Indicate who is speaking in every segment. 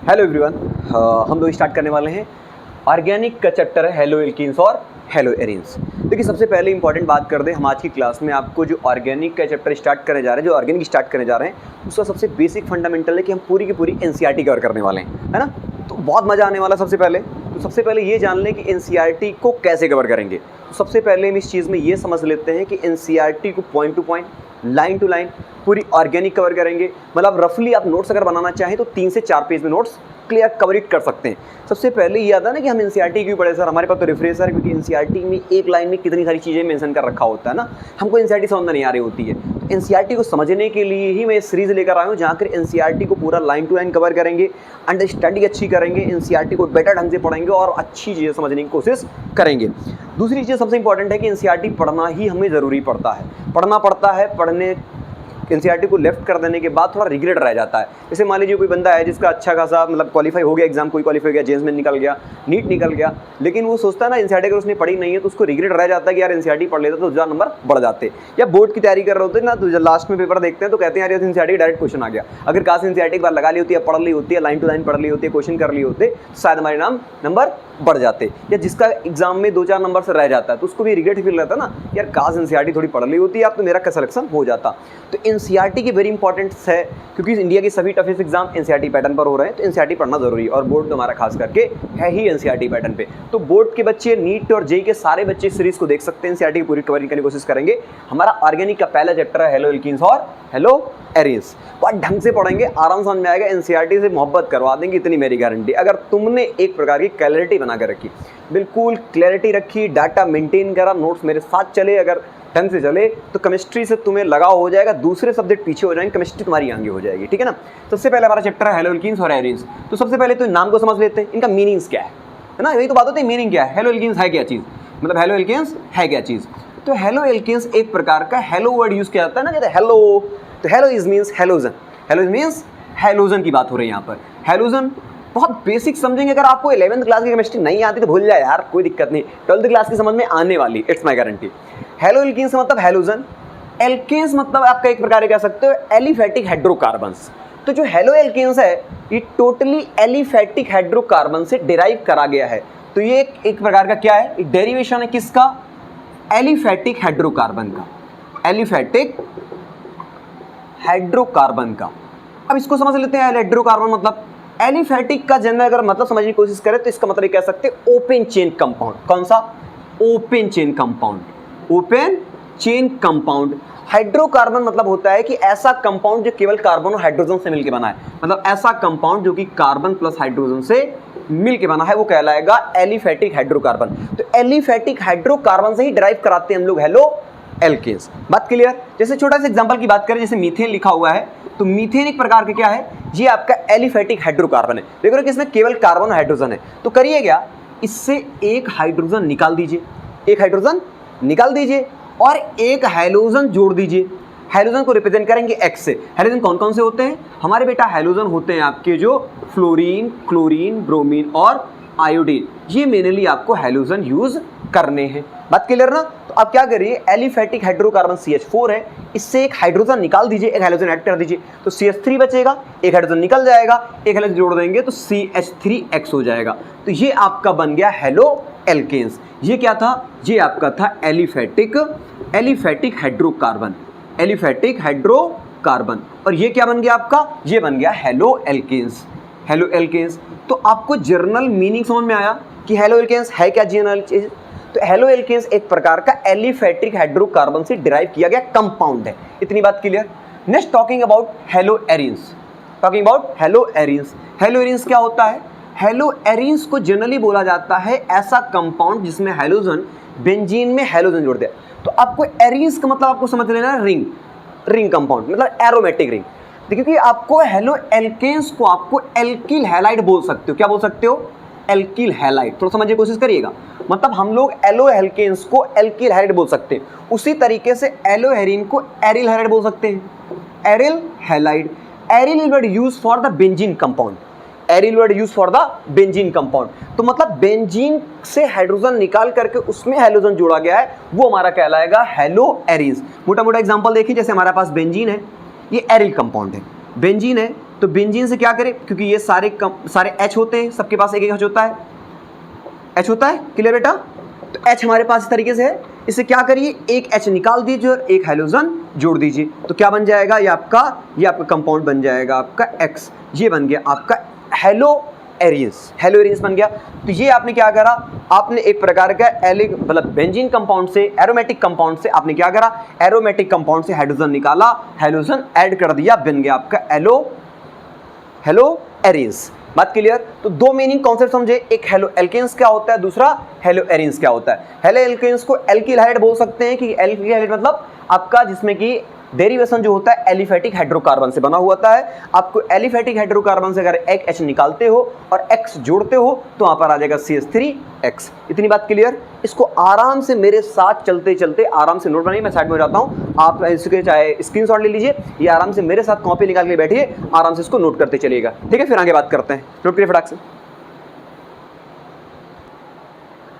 Speaker 1: Hello everyone, हम लोग start करने वाले हैं ऑर्गेनिक का चैप्टर है हेलो एल्कीन्स और हेलो एरीन्स। देखिए सबसे पहले इंपॉर्टेंट बात कर दें, हम आज की क्लास में आपको जो ऑर्गेनिक का चैप्टर स्टार्ट करने जा रहे हैं, जो ऑर्गेनिक स्टार्ट करने जा रहे हैं, उसका सबसे बेसिक फंडामेंटल है कि हम पूरी की पूरी एनसीईआरटी कवर करने वाले हैं, है ना। तो बहुत मज़ा आने वाला। सबसे पहले ये जान लें कि एनसीईआरटी को कैसे कवर करेंगे। तो सबसे पहले हम इस चीज़ में ये समझ लेते हैं कि एनसीईआरटी को point to point, line to line पूरी ऑर्गेनिक कवर करेंगे। मतलब रफली आप नोट्स अगर बनाना चाहें तो 3 से 4 पेज में नोट्स क्लियर कवरेट कर सकते हैं। सबसे पहले ये आता है ना कि हम एनसीईआरटी क्यों पढ़े सर, हमारे पास तो रिफ्रेशर है, क्योंकि एनसीईआरटी में एक लाइन में कितनी सारी चीज़ें मेंशन कर रखा होता है ना, हमको एनसीईआरटी समझ में नहीं आ रही होती है। तो एनसीईआरटी को समझने के लिए ही मैं सीरीज़ लेकर आया हूँ, जहाँ कर एनसीईआरटी को पूरा लाइन टू लाइन कवर करेंगे, अंडरस्टैंडिंग अच्छी करेंगे, एनसीईआरटी को बेटर ढंग से पढ़ेंगे और अच्छी चीज़ें समझने की कोशिश करेंगे। दूसरी चीज़ सबसे इंपॉर्टेंट है कि एनसीईआरटी पढ़ना ही हमें ज़रूरी पड़ता है, पढ़ना पड़ता है। पढ़ने एनसीईआरटी को लेफ्ट कर देने के बाद थोड़ा रिग्रेट रह जाता है। जैसे मान लीजिए कोई बंदा है जिसका अच्छा खासा मतलब क्वालिफाई हो गया एग्जाम, कोई क्वालिफाई हो गया, जेएस में निकल गया, नीट निकल गया, लेकिन वो सोचता है ना एनसीईआरटी अगर उसने पढ़ी नहीं है तो उसको रिग्रेट रह जाता है कि यार एनसीईआरटी पढ़ लेता तो 1000 नंबर बढ़ जाते। या बोर्ड की तैयारी कर रहे होते हैं ना, तो जब लास्ट में पेपर देखते हैं तो कहते हैं यार एनसीईआरटी डायरेक्ट क्वेश्चन आ गया। अगर काश एनसीईआरटी एक बार लगा ली होती है, पढ़ ली होती है, लाइन टू लाइन पढ़ ली होती है, क्वेश्चन कर ली होते, शायद हमारे नंबर बढ़ जाते। या जिसका एग्जाम में 2-4 नंबर से रह जाता है तो उसको भी रिग्रेट फील रहता है ना, यार काश एनसीईआरटी थोड़ी पढ़ ली होती है, अब तो मेरा सिलेक्शन हो जाता। तो एनसीईआरटी की वेरी इंपॉर्टेंट है, क्योंकि इंडिया के सभी टफेस्ट एग्जाम एनसीईआरटी पैटर्न पर हो रहे हैं, तो एनसीईआरटी पढ़ना जरूरी है। और बोर्ड तो हमारा खास करके है ही एनसीईआरटी पैटर्न पे। तो बोर्ड के बच्चे, नीट और जेईई के सारे बच्चे सीरीज को देख सकते हैं, एनसीईआरटी की पूरी कवरिंग करने की कोशिश करेंगे। हमारा ऑर्गेनिक का पहला चैप्टर है हेलो एल्कीन्स और हेलो एरीन्स। बहुत ढंग से पढ़ेंगे, आराम समझ में आएगा, एनसीईआरटी से मोहब्बत करवा देंगे, इतनी मेरी गारंटी। अगर तुमने एक प्रकार की क्लैरिटी बना कर रखी, बिल्कुल क्लैरिटी रखी, डाटा मेंटेन करा, नोट्स मेरे साथ चले, अगर ढंग से चले, तो केमिस्ट्री से तुम्हें लगाव हो जाएगा, दूसरे सब्जेक्ट पीछे हो जाएंगे, केमिस्ट्री तुम्हारी आगे हो जाएगी, ठीक है ना। सबसे पहले हमारा चैप्टर है हेलो एल्कीन्स और एरीन्स। तो सबसे पहले तो नाम को समझ लेते हैं, इनका मीनिंग्स क्या है ना। यही तो बात होती है, मीनिंग क्या है, हेलो एल्कीन्स है क्या चीज़, मतलब हेलो एल्कीन्स है क्या चीज़। तो हेलो एल्कीन्स एक प्रकार का हेलो वर्ड यूज किया जाता है ना, कहते हैं हेलो, तो hello is means halogen, hello is means halogen की बात हो रही है यहाँ पर। हेलोजन बहुत बेसिक समझेंगे, अगर आपको 11th क्लास की केमिस्ट्री नहीं आती तो भूल जाए यार, कोई दिक्कत नहीं, 12th क्लास की समझ में आने वाली, it's my guarantee. Hello alkenes मतलब हेलोजन, एल्केन्स मतलब आपका एक प्रकार कह सकते हो एलिफैटिक हाइड्रोकार्बन्स। तो जो हेलो एल्कीन्स है ये टोटली एलिफैटिक हाइड्रोकार्बन से डिराइव करा गया है। तो ये एक प्रकार का क्या है, एक डेरिवेशन है किसका, एलिफैटिक हाइड्रोकार्बन का, एलिफैटिक हाइड्रोकार्बन का। अब इसको समझ लेते हैं, हाइड्रोकार्बन मतलब एलिफैटिक का जनरल अगर मतलब समझने की कोशिश करें तो इसका मतलब कह सकते हैं ओपन चेन कंपाउंड। कौन सा, open chain compound, open chain compound. Hydrocarbon मतलब होता है कि ऐसा कंपाउंड जो केवल कार्बन और हाइड्रोजन से मिलकर बना है, मतलब ऐसा कंपाउंड जो कि कार्बन प्लस हाइड्रोजन से मिलकर बना है, वो कहलाएगा एलिफैटिक हाइड्रोकार्बन। तो एलिफैटिक हाइड्रोकार्बन से ही ड्राइव कराते हैं हम लोग हेलो एल्केन्स। बात क्लियर। जैसे छोटा सा एग्जांपल की बात करें, जैसे मीथेन लिखा हुआ है, तो मीथेन एक प्रकार का क्या है, ये आपका एलिफैटिक हाइड्रोकार्बन है। देख रहे हो कि इसमें केवल कार्बन और हाइड्रोजन है, तो करिए क्या, इससे एक हाइड्रोजन निकाल दीजिए, एक हाइड्रोजन निकाल दीजिए और एक हाइड्रोजन जोड़ दीजिए। हाइड्रोजन को रिप्रेजेंट करेंगे एक्स से। हाइड्रोजन कौन कौन से होते हैं हमारे बेटा, हाइड्रोजन होते हैं आपके जो फ्लोरीन, क्लोरीन, ब्रोमीन और आयोडीन, ये मेनली आपको हाइड्रोजन यूज करने हैं। बात क्लियर ना। तो आप क्या करिए, एलिफैटिक हाइड्रोकार्बन CH4 है, इससे एक हाइड्रोजन निकाल दीजिए, एक हाइड्रोजन ऐड कर दीजिए, तो CH3 बचेगा, एक हाइड्रोजन निकल जाएगा, एक हाइड्रोजन जोड़ देंगे तो CH3X हो जाएगा। तो ये आपका बन गया हेलो एल्केन्स। ये क्या था, ये आपका था एलिफैटिक हाइड्रोकार्बन, एलिफैटिक हाइड्रोकार्बन। और ये क्या बन गया आपका, ये बन गया हेलो एल्केन्स, हेलो एल्केन्स। तो आपको जर्नल मीनिंग समझ में आया कि हेलो एल्केन्स है क्या जनरल चीज। तो हेलो एल्केन्स एक प्रकार का एलिफैटिक हाइड्रोकार्बन से डिराइव किया गया कंपाउंड है, इतनी बात clear. Next talking about hello arenes, talking about hello arenes. Hello arenes क्या होता है, हेलो एरीन्स को जनरली बोला जाता है ऐसा कंपाउंड जिसमें हाइड्रोजन बेंजीन में हाइड्रोजन जोड़ दिया। तो आपको एरीन्स का मतलब आपको समझ लेना है रिंग कंपाउंड, मतलब एरोमेटिक रिंग। क्योंकि आपको हेलो एल्केन्स को आपको एल्किल हैलाइड बोल सकते हो, क्या बोल सकते हो, एल्किल हैलाइड। थोड़ा समझने की कोशिश करिएगा, मतलब हम लोग एलो एल्केन्स को एल्किल हैलाइड बोल सकते हैं, उसी तरीके से एलो हेरिन को एरिल हैलाइड बोल सकते हैं, aryl halide. Aryl word use for the benzene compound, aryl word use for the benzene compound. तो मतलब बेंजीन से हाइड्रोजन निकाल करके उसमें हाइड्रोजन जोड़ा गया है, वो हमारा कहलाएगा हेलो एरीन्स। मोटा मोटा एग्जांपल देखिए, जैसे हमारे पास बेंजीन है, ये एरिल कंपाउंड है, बेंजीन है, तो बेंजीन से क्या करें, क्योंकि ये सारे H होते हैं, सबके पास एक एक H होता है, H होता है, क्लियर बेटा। तो H हमारे पास इस तरीके से है, इसे क्या करिए, एक H निकाल दीजिए और एक हाइड्रोजन जोड़ दीजिए, तो क्या बन जाएगा, ये आपका कंपाउंड बन जाएगा आपका X, ये बन गया आपका हेलो एरियंस बन गया। तो ये आपने क्या करा, आपने एक प्रकार का मतलब बेंजीन कंपाउंड से, एरोमेटिक कंपाउंड से आपने क्या करा, एरोमेटिक कंपाउंड से हाइड्रोजन निकाला, हाइड्रोजन ऐड कर दिया, बन गया आपका हेलो एरियंस। बात क्लियर। तो दो मीनिंग कॉन्सेप्ट समझे, एक हेलो एल्केन्स क्या होता है, दूसरा हेलो एरियंस क्या होता है। हेलो एल्केन्स को एल्किल हाइड बोल सकते हैं, कि एल्किल हाइड मतलब आपका जिसमें कि डेरिवेशन जो होता है एलिफेटिक हाइड्रोकार्बन से बना होता है। आपको एलिफेटिक हाइड्रोकार्बन से अगर एक H निकालते हो और X जोड़ते हो तो वहां पर आ जाएगा CH3X। इतनी बात क्लियर। इसको आराम से मेरे साथ चलते चलते आराम से नोट बनाइए, मैं साइड में हो जाता हूं, आप इसके चाहे स्क्रीनशॉट ले लीजिए, ये आराम से मेरे साथ कॉपी निकाल के बैठिए, आराम से इसको नोट करते चलिएगा, ठीक है। फिर आगे बात करते हैं, नोट करिए फटाक से।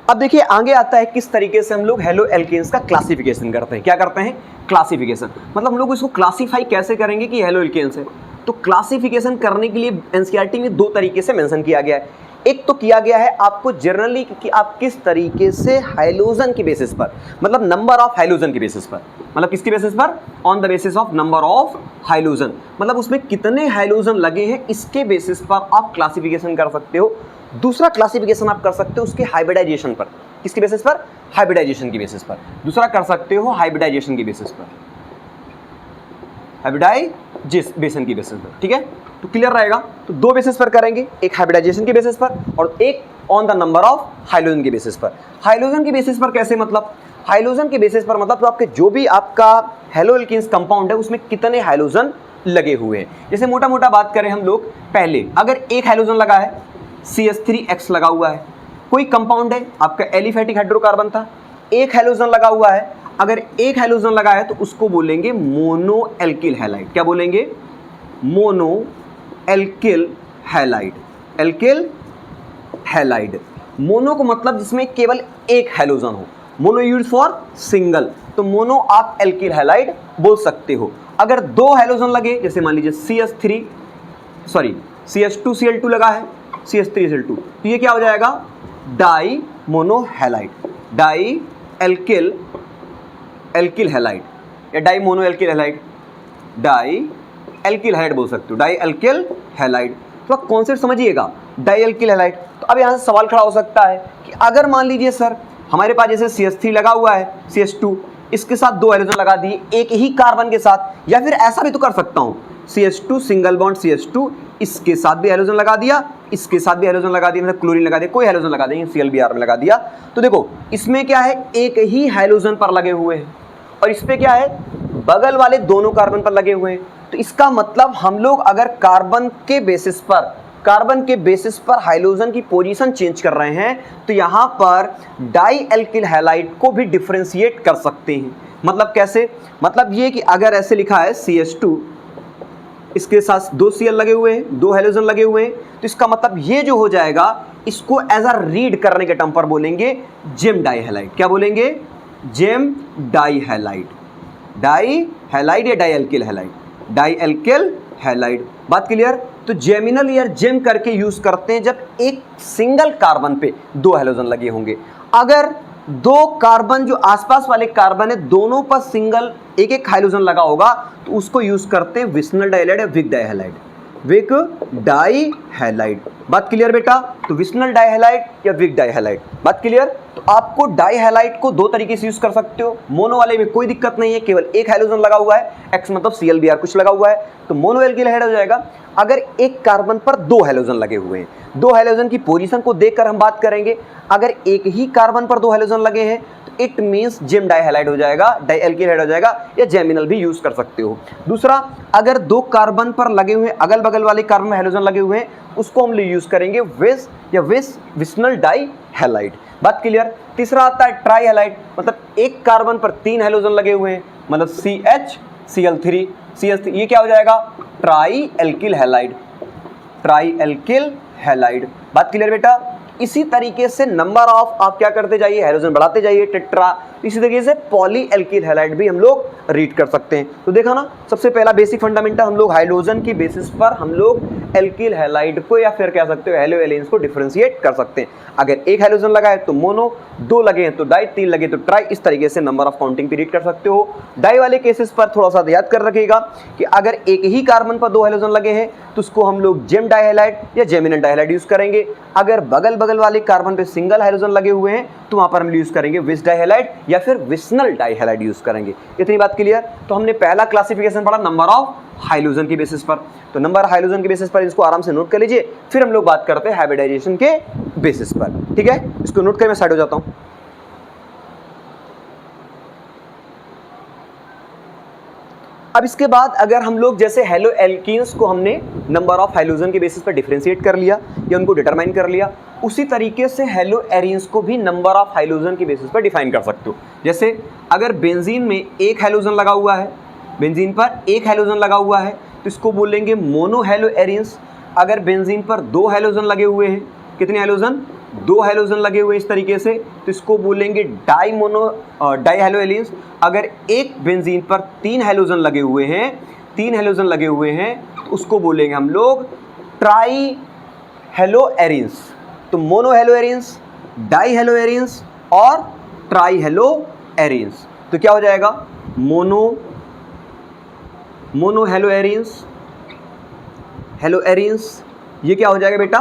Speaker 1: अब देखिए आगे आता है किस तरीके से हम लोग हेलो एल्केन्स का क्लासिफिकेशन करते हैं। क्या करते हैं, क्लासिफिकेशन, मतलब हम लोग इसको क्लासिफाई कैसे करेंगे कि हेलो एल्केन्स है। तो क्लासिफिकेशन करने के लिए एनसीईआरटी में दो तरीके से मेंशन किया गया है। एक तो किया गया है आपको जनरली कि आप किस तरीके से हाइड्रोजन के बेसिस पर, मतलब नंबर ऑफ हाइड्रोजन के बेसिस पर, मतलब किसके बेसिस पर, on the basis of number of hydrogen, मतलब उसमें कितने हाइड्रोजन लगे हैं इसके बेसिस पर आप क्लासिफिकेशन कर सकते हो। दूसरा क्लासिफिकेशन आप कर सकते हो उसके हाइब्रिडाइजेशन पर, किसके बेसिस पर, हाइब्रिडाइजेशन की बेसिस पर। दूसरा कर सकते हो हाइब्रिडाइजेशन की बेसिस पर, हाइब्रिडाइजेशन की बेसिस पर, ठीक है। तो क्लियर रहेगा। तो दो बेसिस पर करेंगे, एक हाइब्रिडाइजेशन के बेसिस पर और एक on the number of hydrogen के बेसिस पर। हाइड्रोजन के बेसिस पर कैसे, मतलब हाइड्रोजन के बेसिस पर मतलब तो आपके जो भी आपका हेलो एल्केन्स कंपाउंड है उसमें कितने हाइड्रोजन लगे हुए हैं। जैसे मोटा मोटा बात करें हम लोग, पहले अगर एक हाइड्रोजन लगा है, CH3X लगा हुआ है, कोई कंपाउंड है आपका एलिफेटिक हाइड्रोकार्बन था, एक हाइड्रोजन लगा हुआ है, अगर एक हाइड्रोजन लगा है तो उसको बोलेंगे मोनो एल्किल हैलाइड। क्या बोलेंगे, mono alkyl halide, alkyl halide. Mono को मतलब जिसमें केवल एक हाइड्रोजन हो, मोनो यूज फॉर सिंगल, तो मोनो आप एल्किल हैलाइड बोल सकते हो। अगर दो हाइड्रोजन लगे, जैसे मान लीजिए CH2Cl2 लगा है, CH3Cl2, तो ये क्या हो जाएगा, di mono halide, di alkyl halide या di mono alkyl halide, di alkyl halide बोल सकते हो, डाई एल्किल हैलाइड। तो कॉन्सेप्ट समझिएगा, डाई एल्किल हैलाइड। तो अब यहाँ से सवाल खड़ा हो सकता है कि अगर मान लीजिए सर हमारे पास जैसे CH3 लगा हुआ है, CH2, इसके साथ दो हाइड्रोजन लगा दिए एक ही कार्बन के साथ, या फिर ऐसा भी तो कर सकता हूँ, CH2 सिंगल बॉन्ड CH2, इसके साथ भी हाइड्रोजन लगा दिया, इसके साथ भी हाइड्रोजन लगा दिया, मतलब क्लोरीन लगा दिया, कोई हाइड्रोजन लगा देंगे, ClBr में लगा दिया। तो देखो इसमें क्या है, एक ही हाइड्रोजन पर लगे हुए हैं और इस पे क्या है, बगल वाले दोनों कार्बन पर लगे हुए हैं। तो इसका मतलब हम लोग अगर कार्बन के बेसिस पर हाइड्रोजन की पोजीशन चेंज कर रहे हैं तो यहाँ पर डाई एल्किल हैलाइड को भी डिफरेंशिएट कर सकते हैं। मतलब कैसे, मतलब ये कि अगर ऐसे लिखा है CH2, इसके साथ दो Cl लगे हुए हैं, दो हाइड्रोजन लगे हुए हैं, तो इसका मतलब ये जो हो जाएगा इसको एज अ रीड करने के टर्म पर बोलेंगे जेम डाई हैलाइड। क्या बोलेंगे, gem di halide, di halide या di alkyl halide, di alkyl halide. बात क्लियर। तो जेमिनल या जेम करके यूज करते हैं जब एक सिंगल कार्बन पे दो हाइड्रोजन लगे होंगे। अगर दो कार्बन जो आसपास वाले कार्बन है दोनों पर सिंगल एक एक हाइड्रोजन लगा होगा तो उसको यूज करते हैं विस्नल डाइहैलाइड या विक डाइहैलाइड, विक डाइहैलाइड। बात क्लियर बेटा। तो विस्नल डाइहैलाइड या विक डाइहैलाइड, बात क्लियर। तो आपको डाइहैलाइड को दो तरीके से यूज कर सकते हो। मोनो वाले में कोई दिक्कत नहीं है, केवल एक हाइड्रोजन लगा हुआ है, एक्स मतलब ClBr कुछ लगा हुआ है तो मोनो एल्किल हैलाइड हो जाएगा। अगर एक कार्बन पर दो हाइड्रोजन लगे हुए हैं, दो हाइड्रोजन की पोजीशन को देखकर हम बात करेंगे। अगर एक ही कार्बन पर दो हाइड्रोजन लगे हैं तो इट मींस जेम डाइहैलाइड हो जाएगा, डाई एल्किल हैलाइड हो जाएगा, या जेमिनल भी यूज कर सकते हो। दूसरा, अगर दो कार्बन पर लगे हुए अगल बगल वाले कार्बन में हाइड्रोजन लगे हुए हैं उसको हम यूज करेंगे विस या विस्नल डाइहैलाइड। बात क्लियर। तीसरा आता है ट्राई हैलाइड, मतलब एक कार्बन पर तीन हाइड्रोजन लगे हुए हैं, मतलब CH Cl3 CH3, ये क्या हो जाएगा, try alkyl halide, try alkyl halide. बात क्लियर बेटा। इसी तरीके से नंबर ऑफ आप क्या करते जाइए, हाइड्रोजन बढ़ाते जाइए, टेट्रा। इसी तरीके से पॉली एल्किल हैलाइड भी हम लोग रीड कर सकते हैं। तो देखा ना, सबसे पहला बेसिक फंडामेंटल, हम लोग हाइड्रोजन की बेसिस पर हम लोग एल्किल हैलाइड को या फिर कह सकते हो हैलो एलियंस को डिफरेंशिएट कर सकते हैं। अगर एक हाइड्रोजन लगा है तो मोनो, दो लगे हैं तो डाई, तीन लगे तो ट्राई, इस तरीके से नंबर ऑफ काउंटिंग पीरियड कर सकते हो। डाई वाले केसेस पर थोड़ा सा याद कर रखिएगा कि अगर एक ही कार्बन पर दो हाइड्रोजन लगे हैं तो उसको हम लोग जेम डाइहैलाइड या जेमिनन डाइहैलाइड यूज करेंगे। अगर बगल बगल वाले कार्बन पे सिंगल हाइड्रोजन लगे हुए हैं तो वहां पर हम यूज करेंगे विस डाइहैलाइड या फिर विस्नल डाइहैलाइड यूज करेंगे। इतनी बात क्लियर। तो हमने पहला क्लासिफिकेशन पढ़ा नंबर ऑफ हाइड्रोजन की बेसिस पर। तो नंबर हाइड्रोजन की बेसिस पर इसको आराम से नोट कर लीजिए। फिर हम लोग बात करते हैं हाइब्रिडाइजेशन के बेसिस पर, ठीक है। इसको नोट कर मैं साइड हो जाता हूं। अब इसके बाद अगर हम लोग जैसे हेलो एल्कीन्स को हमने नंबर ऑफ हाइड्रोजन के बेसिस पर डिफरेंशिएट कर लिया या उनको डिटरमाइन कर लिया, उसी तरीके से हेलो एरीन्स को भी नंबर ऑफ हाइड्रोजन के बेसिस पर डिफाइन कर सकते हो। जैसे अगर बेंजीन में एक हाइड्रोजन लगा हुआ है, बेंजीन पर एक हाइड्रोजन लगा हुआ है तो इसको बोलेंगे मोनो हेलो एरीन्स। अगर बेंजीन पर दो हाइड्रोजन लगे हुए हैं, कितने हाइड्रोजन, दो हाइड्रोजन लगे हुए इस तरीके से, तो इसको बोलेंगे डाई हेलो एलियंस। अगर एक बेंजीन पर तीन हाइड्रोजन लगे हुए हैं, तीन हाइड्रोजन लगे हुए हैं तो उसको बोलेंगे हम लोग ट्राई हेलो एरिन्स। तो mono hello arenes, die hello arenes और ट्राई हेलो एरिन्स। तो क्या हो जाएगा, mono hello arenes, hello arenes, ये क्या हो जाएगा बेटा,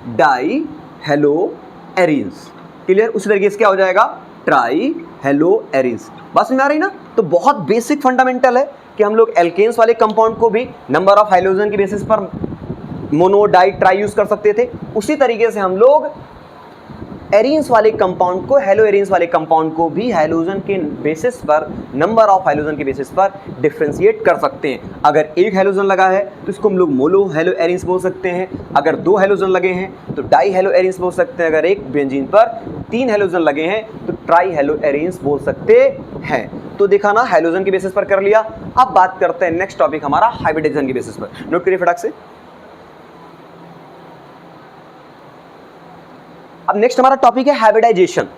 Speaker 1: डाई हेलो एरिन्स। क्लियर। उसी तरीके से क्या हो जाएगा, ट्राई हेलो एरिन्स। बात समझ में आ रही ना। तो बहुत बेसिक फंडामेंटल है कि हम लोग एल्केन्स वाले कंपाउंड को भी नंबर ऑफ हाइड्रोजन की बेसिस पर मोनो, डाई, ट्राई यूज कर सकते थे। उसी तरीके से हम लोग एरिन्स वाले कंपाउंड को, हेलो एरिन्स वाले कंपाउंड को भी हाइड्रोजन के बेसिस पर, नंबर ऑफ हाइड्रोजन के बेसिस पर डिफरेंशिएट कर सकते हैं। अगर एक हाइड्रोजन लगा है तो इसको हम लोग मोनो हेलो एरिन्स बोल सकते हैं। अगर दो हाइड्रोजन लगे हैं तो डाई हेलो एरिन्स बोल सकते हैं। अगर एक बेंजीन पर तीन हाइड्रोजन लगे हैं तो ट्राई हेलो एरिन्स बोल सकते हैं। तो देखा ना, हाइड्रोजन के बेसिस पर कर लिया। अब बात करते हैं नेक्स्ट टॉपिक हमारा हाइब्रिडाइजेशन के बेसिस पर। नोट करिए फटाक से। अब नेक्स्ट हमारा टॉपिक है हाइब्रिडाइजेशन।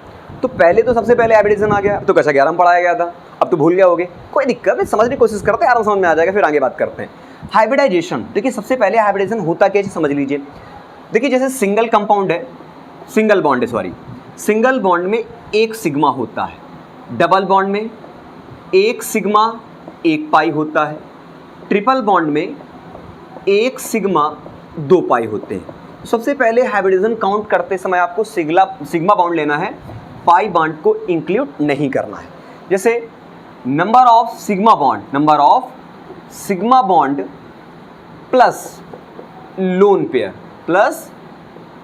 Speaker 1: तो पहले तो सबसे पहले हाइब्रिडाइजेशन आ गया, अब तो कक्षा 11 में पढ़ाया गया था, अब तो भूल गया होगे, कोई दिक्कत नहीं, समझने की कोशिश करते हैं, आराम समझ में आ जाएगा, फिर आगे बात करते हैं। हाइब्रिडाइजेशन, देखिए सबसे पहले हाइब्रिडाइजेशन होता क्या है समझ लीजिए। देखिए जैसे सिंगल कंपाउंड है, सिंगल बॉन्ड है, सॉरी, सिंगल बॉन्ड में एक सिग्मा होता है, डबल बॉन्ड में एक सिग्मा एक पाई होता है, ट्रिपल बॉन्ड में एक सिग्मा दो पाई होते हैं। सबसे पहले हाइब्रिडाइजेशन काउंट करते समय आपको सिग्मा बॉन्ड लेना है, पाई बॉन्ड को इंक्लूड नहीं करना है। जैसे number of sigma bond plus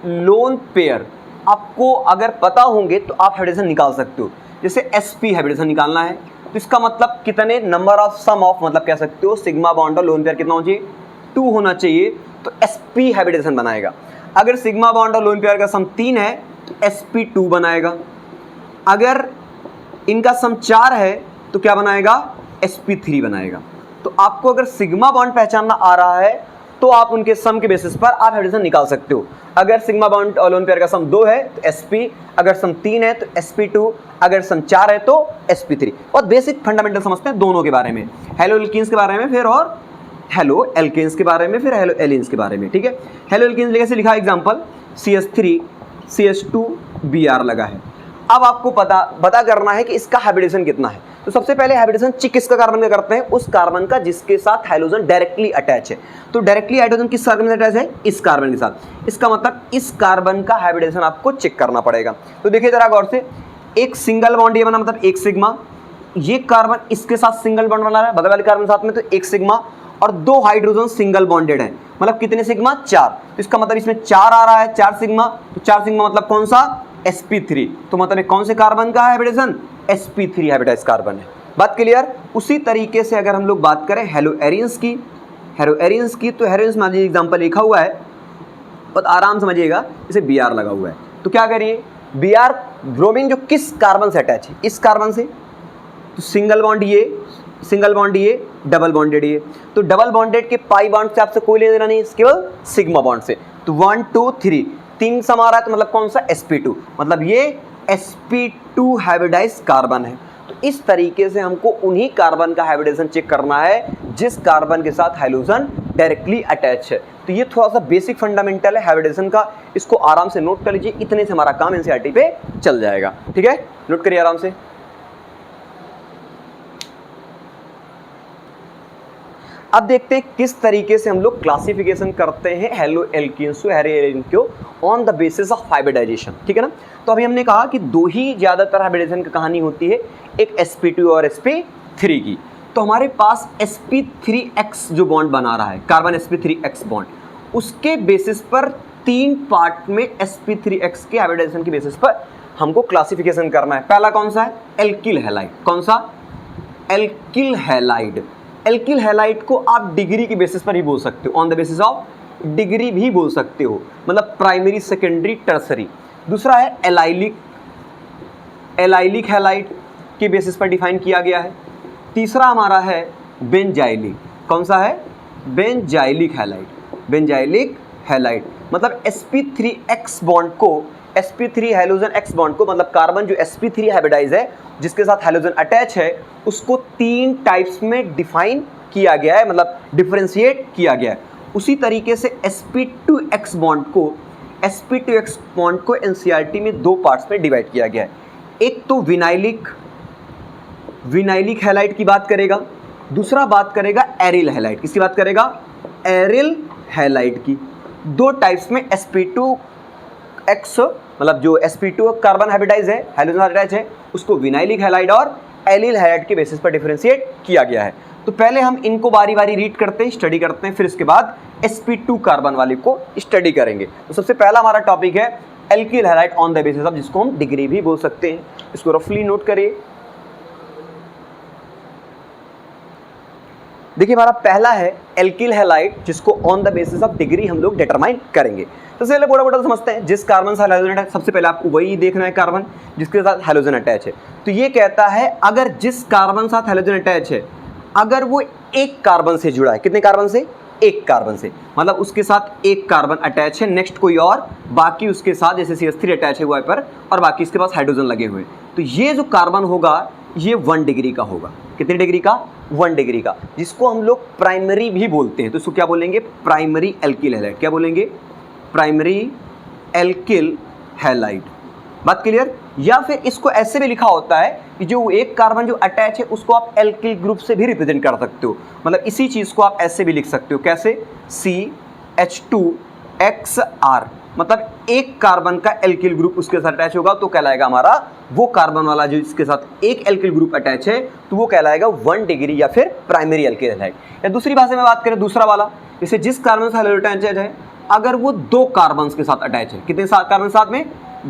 Speaker 1: lone pair आपको अगर पता होंगे तो आप हाइब्रिडाइजेशन निकाल सकते हो। जैसे sp हाइब्रिडाइजेशन निकालना है तो इसका मतलब कितने नंबर ऑफ सम ऑफ, मतलब कह सकते हो सिग्मा बॉन्ड और लोन पेयर कितना होना चाहिए, 2 होना चाहिए, तो sp हाइब्रिडाइजेशन बनाएगा। अगर सिग्मा बॉन्ड और लोन पेयर का सम 3 है तो sp2 बनाएगा। अगर इनका सम 4 है तो क्या बनाएगा, sp3 बनाएगा। तो आपको अगर सिग्मा बॉन्ड पहचानना आ रहा है तो आप उनके सम के बेसिस पर आप हाइब्रिडाइजेशन निकाल सकते हो। अगर सिग्मा बॉन्ड और लोन पेयर का सम 2 है तो sp, अगर सम 3 है तो sp2, अगर सम 4 है तो sp3। बहुत बेसिक फंडामेंटल समझते हैं दोनों के बारे में, हेलो एल्कीन्स के बारे में फिर और हेलो एल्केन्स के बारे में, फिर हेलो एलिन्स के बारे में, ठीक है। हेलो एल्केन्स जैसे लिखा एग्जांपल CH3 CH2 Br लगा है। अब आपको पता करना है कि इसका हाइब्रिडेशन कितना है। तो सबसे पहले हाइब्रिडेशन किसका कार्बन का करते हैं, उस कार्बन का जिसके साथ हाइड्रोजन डायरेक्टली अटैच है। तो डायरेक्टली हाइड्रोजन किस कार्बन से अटैच है, इस कार्बन के साथ। इसका मतलब इस कार्बन का हाइब्रिडेशन आपको चेक करना पड़ेगा। तो देखिए जरा गौर से, एक सिंगल बॉन्ड ये बना, मतलब एक सिग्मा, ये कार्बन इसके साथ सिंगल बॉन्ड बना रहा है, बगल वाले कार्बन साथ में, तो एक सिग्मा, और दो हाइड्रोजन सिंगल बॉन्डेड है, मतलब कितने सिग्मा, 4। तो इसका मतलब इसमें 4 आ रहा है, 4 सिग्मा, तो 4 सिग्मा मतलब कौन सा, sp3। तो मतलब कौन से कार्बन का हाइब्रिडेशन, sp3 हाइब्रिडाइज्ड कार्बन है। बात क्लियर। उसी तरीके से अगर हम लोग बात करें हेलो एरिन्स की, तो हेलो एरिन्स में एग्जांपल लिखा हुआ है, बहुत आराम समझिएगा, जैसे Br लगा हुआ है, तो क्या करिए, Br ब्रोमीन जो किस कार्बन से अटैच है, इस कार्बन से, तो सिंगल बॉन्ड ये, डबल बॉन्डेड ये, तो डबल बॉन्डेड के पाई बॉन्ड से आपसे कोई लेना देना नहीं, केवल सिग्मा बॉन्ड से। तो 1 2 3 3 समा रहा है तो मतलब कौन सा, sp2, मतलब ये sp2 हाइब्रिडाइज कार्बन है। तो इस तरीके से हमको उन्हीं कार्बन का हाइब्रिडेशन चेक करना है जिस कार्बन के साथ हाइड्रोजन डायरेक्टली अटैच है। तो ये थोड़ा सा बेसिक फंडामेंटल है हाइब्रिडेशन का, इसको आराम से नोट कर लीजिए, इतने से हमारा काम एनसीईआरटी पे चल जाएगा। ठीक है, नोट करिए आराम से। अब देखते हैं किस तरीके से हम लोग क्लासिफिकेशन करते हैं halo alkenes to halo arene को on the basis of hybridisation. ठीक है ना, तो अभी हमने कहा कि दो ही ज़्यादातर हाइब्रिडाइजेशन की कहानी होती है, एक sp2 और sp3 की। तो हमारे पास sp3x जो बॉन्ड बना रहा है, कार्बन sp3x बॉन्ड, उसके बेसिस पर 3 पार्ट में sp3x के हाइब्रिडाइजेशन के बेसिस पर हमको क्लासिफिकेशन करना है। पहला कौन सा है, एल्किल हैलाइड। कौन सा, एल्किल हैलाइड। एल्किल हैलाइड को आप डिग्री के बेसिस पर ही बोल सकते हो, on the basis of degree भी बोल सकते हो, मतलब प्राइमरी, सेकेंडरी, टर्सरी। दूसरा है एलाइलिक, एलाइलिक हैलाइड के बेसिस पर डिफाइन किया गया है। तीसरा हमारा है बेंजाइलिक। कौन सा है, बेंजाइलिक हैलाइड। बेंजाइलिक हैलाइड मतलब sp3x बॉन्ड को, sp3 हाइड्रोजन x बॉन्ड को, मतलब कार्बन जो sp3 हाइब्रिडाइज है जिसके साथ हाइड्रोजन अटैच है, उसको 3 टाइप्स में डिफाइन किया गया है, मतलब डिफरेंशिएट किया गया है। उसी तरीके से sp2x बॉन्ड को, sp2x बॉन्ड को एनसीईआरटी में 2 पार्ट्स में डिवाइड किया गया है। एक तो विनाइलिक, विनाइलिक हैलाइड की बात करेगा, दूसरा बात करेगा एरिल हैलाइड। किसकी बात करेगा, एरिल हैलाइड की। 2 टाइप्स में sp2x, मतलब जो sp2 कार्बन हाइब्रिडाइज है, हाइड्रोजन अटैच है, उसको विनाइलिक हैलाइड और एरिल हैलाइड के बेसिस पर डिफरेंशिएट किया गया है। तो पहले हम इनको बारी बारी रीड करते हैं, स्टडी करते हैं, फिर इसके बाद sp2 कार्बन वाले को स्टडी करेंगे। तो सबसे पहला हमारा टॉपिक है alkyl halide on the basis of, जिसको हम डिग्री भी बोल सकते हैं। इसको रफली नोट करिए। देखिए हमारा पहला है एल्किल हैलाइड, जिसको on the basis of degree हम लोग डिटरमाइन करेंगे। तो पहले बोड़ा बोड़ा समझते हैं, जिस कार्बन से हाइड्रोजन अटैच, सबसे पहले आपको वही देखना है कार्बन जिसके साथ हाइड्रोजन अटैच है। तो ये कहता है अगर जिस कार्बन साथ हाइड्रोजन अटैच है, अगर वो एक कार्बन से जुड़ा है, कितने कार्बन से, एक कार्बन से, मतलब उसके साथ एक कार्बन अटैच है, नेक्स्ट कोई और, बाकी उसके साथ जैसे CH3 अटैच है हुआ है पर, और बाकी इसके पास हाइड्रोजन लगे हुए हैं। तो ये जो कार्बन होगा ये 1 डिग्री का होगा। कितनी डिग्री का, 1 डिग्री का, जिसको हम लोग प्राइमरी भी बोलते हैं। तो इसको क्या बोलेंगे, प्राइमरी एल्किल हैलाइड। क्या बोलेंगे, प्राइमरी एल्किल हैलाइड। बात क्लियर। या फिर इसको ऐसे भी लिखा होता है कि जो एक कार्बन जो अटैच है उसको आप एल्किल ग्रुप से भी रिप्रेजेंट कर सकते हो, मतलब इसी चीज़ को आप ऐसे भी लिख सकते हो। कैसे, CH2XR, मतलब एक कार्बन का एल्किल ग्रुप उसके साथ अटैच होगा तो कहलाएगा हमारा वो कार्बन वाला जो इसके साथ एक एल्किल ग्रुप अटैच है, तो वो कहलाएगा 1 डिग्री या फिर प्राइमरी एल्किल हैलाइड। या दूसरी भाषा में बात करें, दूसरा वाला, जैसे जिस कार्बन से हाइड्रोजन अटैच है, अगर वो 2 कार्बन के साथ अटैच है, कितने कार्बन साथ में,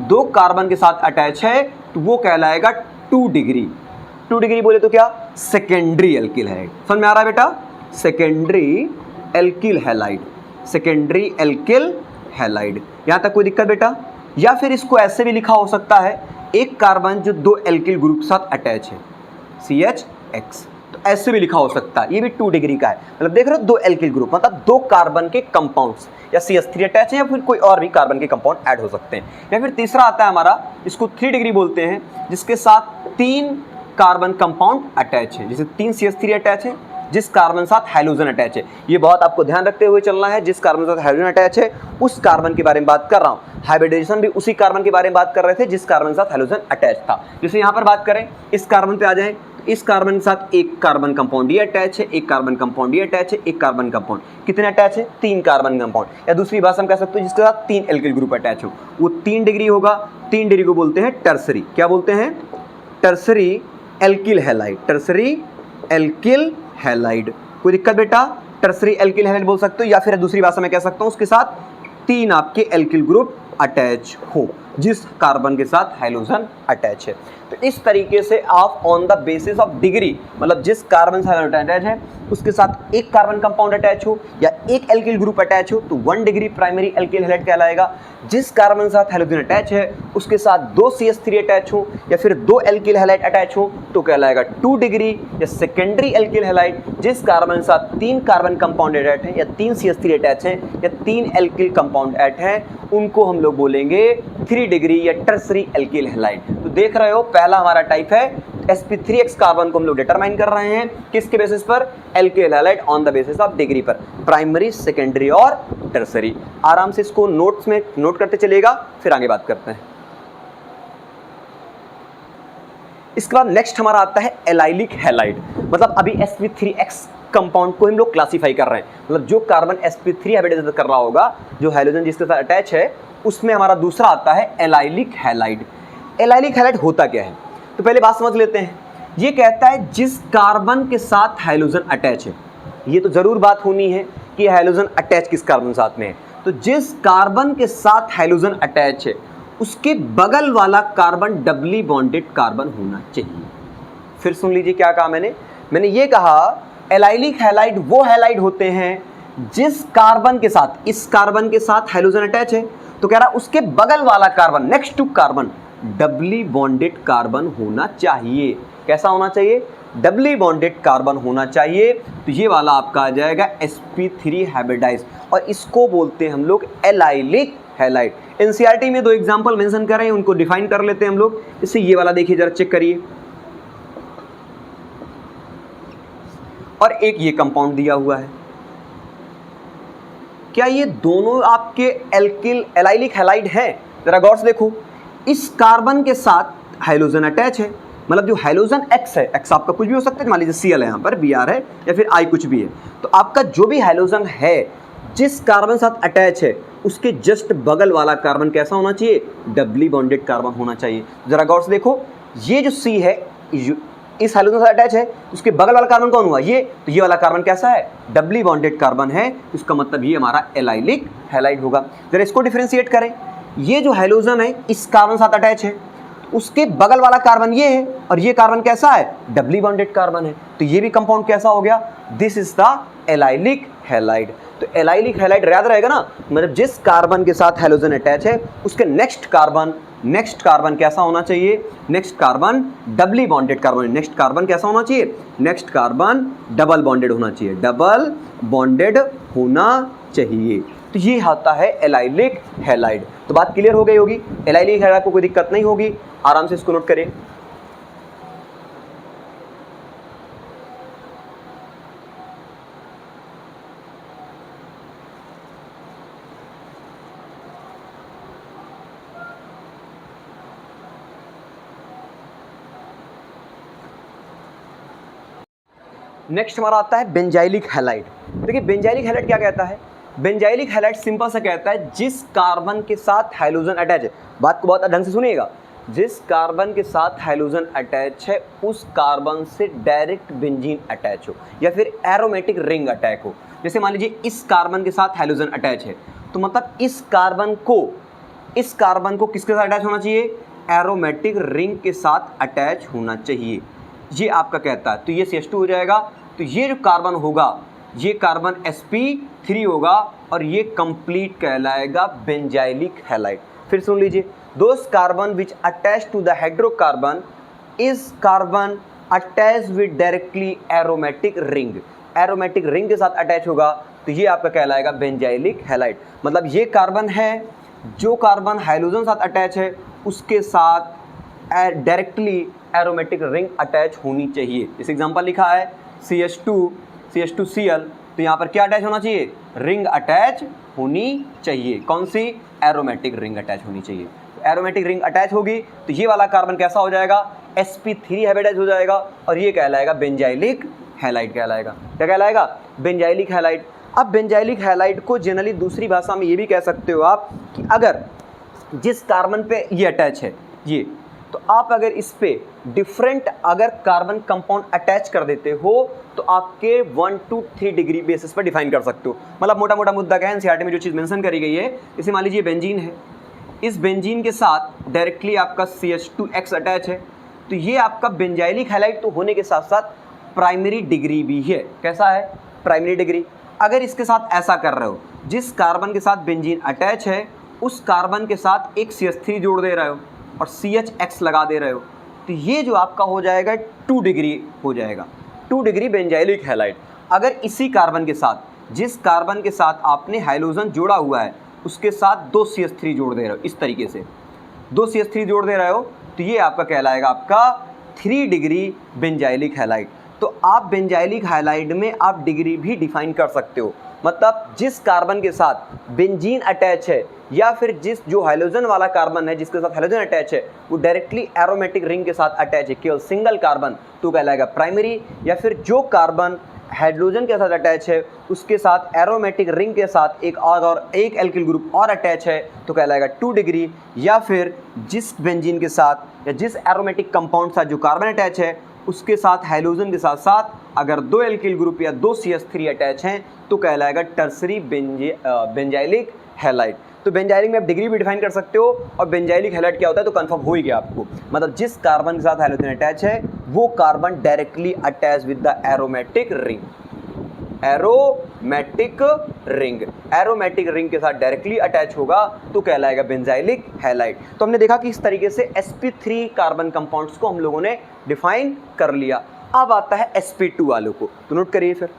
Speaker 1: 2 कार्बन के साथ अटैच है, तो वो कहलाएगा 2 डिग्री। 2 डिग्री बोले तो क्या, सेकेंडरी एल्किल हैलाइड। समझ में आ रहा है बेटा, secondary alkyl halide, secondary alkyl halide. यहाँ तक कोई दिक्कत बेटा। या फिर इसको ऐसे भी लिखा हो सकता है, एक कार्बन जो 2 एल्किल ग्रुप के साथ अटैच है, CHX, तो ऐसे भी लिखा हो सकता है, ये भी 2 डिग्री का है। मतलब देख रहे हो 2 एल्किल ग्रुप, मतलब 2 कार्बन के कंपाउंड्स, या CH3 अटैच है या फिर कोई और भी कार्बन के कंपाउंड ऐड हो सकते हैं। या फिर तीसरा आता है हमारा, इसको 3 डिग्री बोलते हैं, जिसके साथ 3 कार्बन कंपाउंड अटैच है, जैसे 3 CH3 अटैच है, जिस कार्बन साथ हाइड्रोजन अटैच है। ये बहुत आपको ध्यान रखते हुए चलना है, जिस कार्बन साथ हाइड्रोजन अटैच है उस कार्बन के बारे में बात कर रहा हूँ। हाइब्रिडाइजेशन भी उसी कार्बन के बारे में बात कर रहे थे जिस कार्बन साथ हाइड्रोजन अटैच था। जैसे यहाँ पर बात करें, इस कार्बन पे आ जाएं, इस कार्बन के साथ एक कार्बन कंपाउंड ये अटैच है, एक कार्बन कंपाउंड ये अटैच है, एक कार्बन कंपाउंड, कितने अटैच है, 3 कार्बन कंपाउंड। या दूसरी भाषा में कह सकते हो जिसके साथ 3 एल्किल ग्रुप अटैच हो, वो 3 डिग्री होगा। 3 डिग्री को बोलते हैं टर्सरी। क्या बोलते हैं, tertiary alkyl halide, tertiary alkyl halide. कोई दिक्कत बेटा, टर्सरी एल्किल हैलाइड बोल सकते हो। या फिर दूसरी भाषा में कह सकता हूँ उसके साथ 3 आपके एल्किल ग्रुप अटैच हो, जिस कार्बन के साथ हाइड्रोजन अटैच है। तो इस तरीके से आप on the basis of degree, मतलब जिस कार्बन से हाइड्रोजन अटैच है उसके साथ एक कार्बन कंपाउंड अटैच हो या एक एल्किल ग्रुप अटैच हो तो 1 डिग्री प्राइमरी एल्किल हैलाइड कहलाएगा। जिस कार्बन के साथ हाइड्रोजन अटैच है उसके साथ 2 CH3 अटैच हो या फिर 2 एल्किल हैलाइड अटैच हो तो कहलाएगा 2 डिग्री या सेकेंडरी एल्किल हैलाइड। जिस कार्बन के साथ 3 कार्बन कंपाउंड अटैच है या 3 CH3 अटैच है या 3 एल्किल कंपाउंड अटैच है उनको हम लोग बोलेंगे 3 डिग्री या टर्सरी एल्किल हैलाइड। तो देख रहे हो पहला हमारा टाइप है sp3x कार्बन को हम लोग डिटरमाइन कर रहे हैं किसके बेसिस पर, alkyl halide on the basis of degree पर, प्राइमरी सेकेंडरी और टर्सरी। आराम से इसको नोट्स में नोट करते चलिएगा, फिर आगे बात करते हैं। इसके बाद नेक्स्ट हमारा आता है एलाइलिक हैलाइड। मतलब अभी sp3x कंपाउंड को हम लोग क्लासीफाई कर रहे हैं, मतलब जो कार्बन sp3 हाइब्रिडाइजेशन कर रहा होगा, जो हाइड्रोजन जिसके साथ अटैच है उसमें हमारा दूसरा आता है एलाइलिक हैलाइड। एलाइलिक हैलाइड होता क्या है तो पहले बात समझ लेते हैं। ये कहता है जिस कार्बन के साथ हाइड्रोजन अटैच है, ये तो जरूर बात होनी है कि हाइड्रोजन अटैच किस कार्बन के साथ में है, तो जिस कार्बन के साथ हाइड्रोजन अटैच है उसके बगल वाला कार्बन डबली बॉन्डेड कार्बन होना चाहिए। फिर सुन लीजिए क्या कहा मैंने ये कहा एलाइलिक हैलाइड वो हैलाइड होते हैं जिस कार्बन के साथ, इस कार्बन के साथ हाइड्रोजन अटैच है तो कह रहा उसके बगल वाला carbon next to carbon doubly bonded carbon होना चाहिए। कैसा होना चाहिए, डबली बॉन्डेड कार्बन होना चाहिए। तो ये वाला आपका आ जाएगा sp3 हाइब्रिडाइज और इसको बोलते हैं हम लोग एलाइलिक हैलाइड। एनसीईआरटी में 2 एग्जांपल मेंशन कर रहे हैं, उनको डिफाइन कर लेते हैं हम लोग। इससे ये वाला देखिए जरा चेक करिए, और एक ये कंपाउंड दिया हुआ है। क्या ये दोनों आपके एलाइलिक हैलाइड हैं? जरा गौर से देखो, इस कार्बन के साथ हाइड्रोजन अटैच है, मतलब जो हाइड्रोजन X है, X आपका कुछ भी हो सकता है, मान लीजिए Cl है यहाँ पर, Br है या फिर I कुछ भी है, तो आपका जो भी हाइड्रोजन है जिस कार्बन साथ अटैच है उसके जस्ट बगल वाला कार्बन कैसा होना चाहिए, डबली बॉन्डेड कार्बन होना चाहिए। जरा गौर से देखो, ये जो C है इस हाइड्रोजन साथ अटैच है, उसके बगल वाला कार्बन कौन हुआ, ये, तो ये वाला कार्बन कैसा है, डबली बॉन्डेड कार्बन है, इसका मतलब ये हमारा एलाइलिक हैलाइड होगा। जरा इसको डिफरेंशिएट करें, ये जो हाइड्रोजन है इस कार्बन साथ अटैच है, उसके बगल वाला कार्बन ये है और ये कार्बन कैसा है, डबली बॉन्डेड कार्बन है, तो ये भी कंपाउंड कैसा हो गया, this is the allylic halide. तो एलाइलिक हैलाइड याद रहेगा ना, मतलब जिस कार्बन के साथ हाइड्रोजन अटैच है उसके नेक्स्ट कार्बन कैसा होना चाहिए, next carbon doubly bonded carbon, next carbon कैसा होना चाहिए, नेक्स्ट कार्बन डबल बॉन्डेड होना चाहिए, डबल बॉन्डेड होना चाहिए। तो ये आता है एलाइलिक हैलाइड। तो बात क्लियर हो गई होगी, एलाइलिक हैलाइड को कोई दिक्कत नहीं होगी, आराम से इसको नोट करें। नेक्स्ट हमारा आता है बेंजाइलिक हैलाइड। देखिए बेंजाइलिक हैलाइड क्या कहता है, बेंजाइलिक हैलाइड सिंपल सा कहता है जिस कार्बन के साथ हाइड्रोजन अटैच है, बात को बहुत ढंग से सुनिएगा, जिस कार्बन के साथ हाइड्रोजन अटैच है उस कार्बन से डायरेक्ट बेंजीन अटैच हो या फिर एरोमेटिक रिंग अटैक हो। जैसे मान लीजिए इस कार्बन के साथ हाइड्रोजन अटैच है, तो मतलब इस कार्बन को किसके साथ अटैच होना चाहिए, एरोमेटिक रिंग के साथ अटैच होना चाहिए, ये आपका कहता है। तो ये CH2 हो जाएगा, तो ये जो कार्बन होगा ये कार्बन sp3 होगा और ये कंप्लीट कहलाएगा बेंजाइलिक हैलाइड। फिर सुन लीजिए, those carbon which attach to the hydrocarbon is carbon attach with directly aromatic ring, aromatic ring के साथ अटैच होगा तो ये आपका कहलाएगा बेंजाइलिक हैलाइड। मतलब ये कार्बन है, जो कार्बन हाइड्रोजन साथ अटैच है उसके साथ डायरेक्टली एरोमेटिक रिंग अटैच होनी चाहिए। इस एग्जांपल लिखा है CH2Cl, तो यहाँ पर क्या अटैच होना चाहिए, रिंग अटैच होनी चाहिए। कौन सी, एरोमेटिक रिंग अटैच होनी चाहिए। तो एरोमेटिक रिंग अटैच होगी तो ये वाला कार्बन कैसा हो जाएगा, sp3 हाइब्रिडाइज हो जाएगा और ये कहलाएगा बेंजाइलिक हैलाइड कहलाएगा। क्या कहलाएगा, बेंजाइलिक हैलाइड। अब बेंजाइलिक हैलाइड को जनरली दूसरी भाषा में ये भी कह सकते हो आप कि अगर जिस कार्बन पे ये अटैच है ये, तो आप अगर इस पे डिफरेंट अगर कार्बन कंपाउंड अटैच कर देते हो तो आपके 1 to 3 डिग्री बेसिस पर डिफाइन कर सकते हो। मतलब मोटा मोटा मुद्दा क्या है, एनसीईआरटी में जो चीज़ मेंशन करी गई है, इसे मान लीजिए बेंजीन है, इस बेंजीन के साथ डायरेक्टली आपका CH2X अटैच है, तो ये आपका बेंजाइलिक हैलाइड तो होने के साथ साथ प्राइमरी डिग्री भी है। कैसा है? Primary decree. अगर इसके साथ ऐसा कर रहे हो, जिस कार्बन के साथ बेंजीन अटैच है उस कार्बन के साथ एक CH3 जोड़ दे रहे हो और CHX लगा दे रहे हो, तो ये जो आपका हो जाएगा 2 डिग्री हो जाएगा, 2 डिग्री बेंजाइलिक हैलाइड। अगर इसी कार्बन के साथ, जिस कार्बन के साथ आपने हाइड्रोजन जोड़ा हुआ है उसके साथ 2 CH3 जोड़ दे रहे हो, इस तरीके से 2 CH3 जोड़ दे रहे हो, तो ये आपका कहलाएगा आपका 3 डिग्री बेंजाइलिक हैलाइड। तो आप बेंजाइलिक हैलाइड में आप डिग्री भी डिफाइन कर सकते हो, मतलब जिस कार्बन के साथ बेंजीन अटैच है या फिर जिस जो हाइड्रोजन वाला कार्बन है जिसके साथ हाइड्रोजन अटैच है वो डायरेक्टली एरोमेटिक रिंग के साथ अटैच है, केवल सिंगल कार्बन, तो कहलाएगा प्राइमरी। या फिर जो कार्बन हाइड्रोजन के साथ अटैच है उसके साथ एरोमेटिक रिंग के साथ एक एल्किल ग्रुप और अटैच है तो कहलाएगा 2 डिग्री। या फिर जिस बेंजीन के साथ या जिस एरोमेटिक कंपाउंड के साथ जो कार्बन अटैच है उसके साथ हाइड्रोजन के साथ साथ अगर 2 एल्किल ग्रुप या 2 CH3 अटैच हैं तो कहलाएगा टर्सरी बेंजाइलिक हैलाइड। तो बेंजाइलिक में आप डिग्री भी डिफाइन कर सकते हो, और बेंजाइलिक हैलाइड क्या होता है तो कंफर्म हो ही गया आपको, मतलब जिस कार्बन के साथ हाइड्रोजन अटैच है वो carbon directly attach with the aromatic ring. Aromatic ring के साथ डायरेक्टली अटैच होगा तो कहलाएगा बेंजाइलिक हैलाइड। तो हमने देखा कि इस तरीके से sp3 कार्बन कंपाउंड्स को हम लोगों ने डिफाइन कर लिया। अब आता है sp2 वालों को, तो नोट करिए फिर।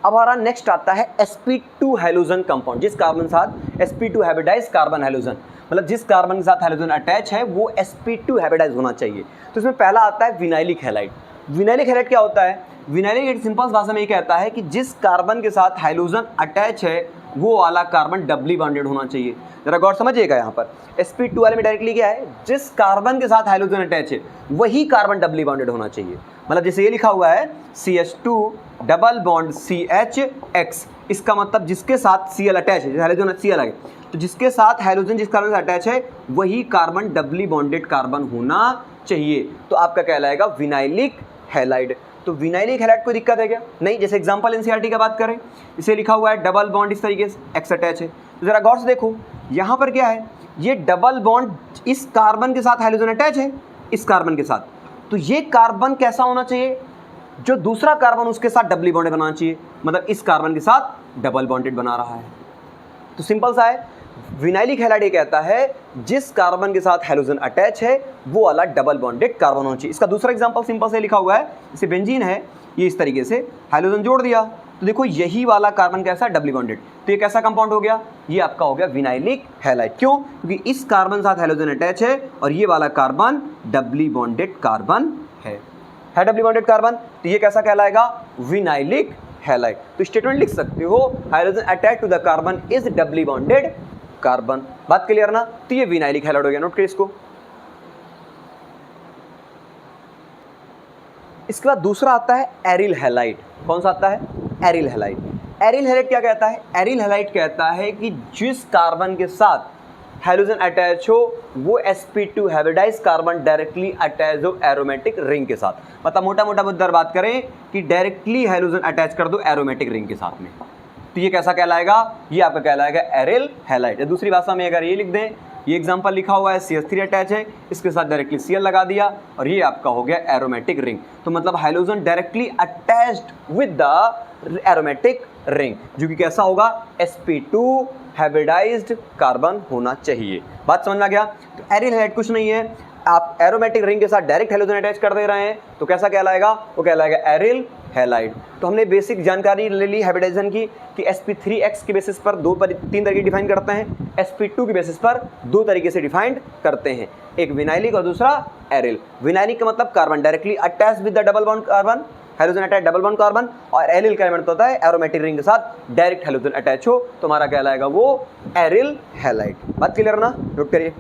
Speaker 1: अब हमारा नेक्स्ट आता है sp2 हाइड्रोजन कंपाउंड, जिस कार्बन के साथ sp2 हाइब्रिडाइज कार्बन हाइड्रोजन, मतलब जिस कार्बन के साथ हाइड्रोजन अटैच है वो sp2 हाइब्रिडाइज होना चाहिए। तो इसमें पहला आता है विनाइलिक हैलाइड। विनाइलिक हैलाइड क्या होता है? विनाइलिक हैलाइड सिंपल भाषा में ये कहता है कि जिस कार्बन के साथ हाइड्रोजन अटैच है वो वाला कार्बन डबली बॉन्डेड होना चाहिए। जरा गौर समझिएगा, यहाँ पर sp2 वाले में डायरेक्टली क्या है, जिस कार्बन के साथ हाइड्रोजन अटैच है वही कार्बन डबली बॉन्डेड होना चाहिए। मतलब जैसे ये लिखा हुआ है CH2 डबल बॉन्ड CHX, इसका मतलब जिसके साथ Cl अटैच है, हाइड्रोजन Cl लगे, तो जिसके साथ हाइड्रोजन जिस कार्बन से अटैच है वही कार्बन डबली बॉन्डेड कार्बन होना चाहिए, तो आपका कहलाएगा विनाइलिक हैलाइड। तो विनाइलिक हैलाइड कोई दिक्कत है क्या? नहीं। जैसे एग्जांपल एनसीईआरटी का बात करें, इसे लिखा हुआ है डबल बॉन्ड इस तरीके से X अटैच है, तो जरा गौर से देखो यहाँ पर क्या है, ये डबल बॉन्ड इस कार्बन के साथ हाइड्रोजन अटैच है इस कार्बन के साथ, तो ये कार्बन कैसा होना चाहिए, जो दूसरा कार्बन उसके साथ डबली बॉन्डेड बनाना चाहिए, मतलब इस कार्बन के साथ डबल बॉन्डेड बना रहा है। तो सिंपल सा है, विनाइलिक हैलाइड ये कहता है जिस कार्बन के साथ हाइड्रोजन अटैच है वो वाला डबल बॉन्डेड कार्बन होना चाहिए। इसका दूसरा एग्जांपल सिंपल से लिखा हुआ है, जैसे बेंजीन है, ये इस तरीके से हाइड्रोजन जोड़ दिया तो देखो यही वाला कार्बन कैसा है, डबली बॉन्डेड, तो ये कैसा कंपाउंड हो गया, ये आपका हो गया विनाइलिक हैलाइड। क्यों? क्योंकि इस कार्बन के साथ हाइड्रोजन अटैच है और ये वाला कार्बन डबली बॉन्डेड कार्बन है डबली बॉन्डेड कार्बन, तो ये कैसा कहलाएगा, विनाइलिक हैलाइड। तो स्टेटमेंट लिख सकते हो, hydrogen attach to the carbon is doubly bonded carbon. बात क्लियर ना? तो ये विनाइलिक हैलाइड हो गया, नोट करिए इसको। इसके बाद दूसरा आता है एरिल हैलाइड। कौन सा आता है? Aryl halide. एरिल हैलाइड क्या कहता है? एरिल हैलाइड कहता है कि जिस कार्बन के साथ हाइड्रोजन अटैच हो वो sp2 hybridize carbon directly attach हो एरोमेटिक रिंग के साथ, मतलब मोटा मोटा मुद्दा बात करें कि डायरेक्टली हाइड्रोजन अटैच कर दो एरोमेटिक रिंग के साथ में, तो ये कैसा कहलाएगा, ये आपका कहलाएगा एरिल हैलाइड। दूसरी भाषा में अगर ये लिख दें, ये एग्जांपल लिखा हुआ है CH3 अटैच है, इसके साथ डायरेक्टली Cl लगा दिया और ये आपका हो गया एरोमेटिक रिंग, तो मतलब hydrogen directly attached with the aromatic ring, जो कि कैसा होगा, sp2 हाइब्रिडाइज्ड कार्बन होना चाहिए। बात समझ में आ गया? तो एरिल हैलाइड कुछ नहीं है, आप एरोमेटिक रिंग के साथ डायरेक्ट हाइड्रोजन अटैच कर दे रहे हैं तो कैसा कहलाएगा, वो कहलाएगा एरिल हैलाइड। तो हमने बेसिक जानकारी ले ली हाइब्रिडाइजेशन की कि sp3x के बेसिस पर 3 तरीके डिफाइन करते हैं, sp2 के बेसिस पर 2 तरीके से डिफाइंड करते हैं, एक विनाइलिक और दूसरा एरिल। विनाइलिक का मतलब carbon directly attach with the double bond carbon, hydrogen attach double bond carbon, और एरिल का मतलब होता है एरोमेटिक रिंग के साथ डायरेक्ट हाइड्रोजन अटैच हो, तो हमारा कहलाएगा वो एरिल हैलाइड। बात क्लियर ना? नोट करिए।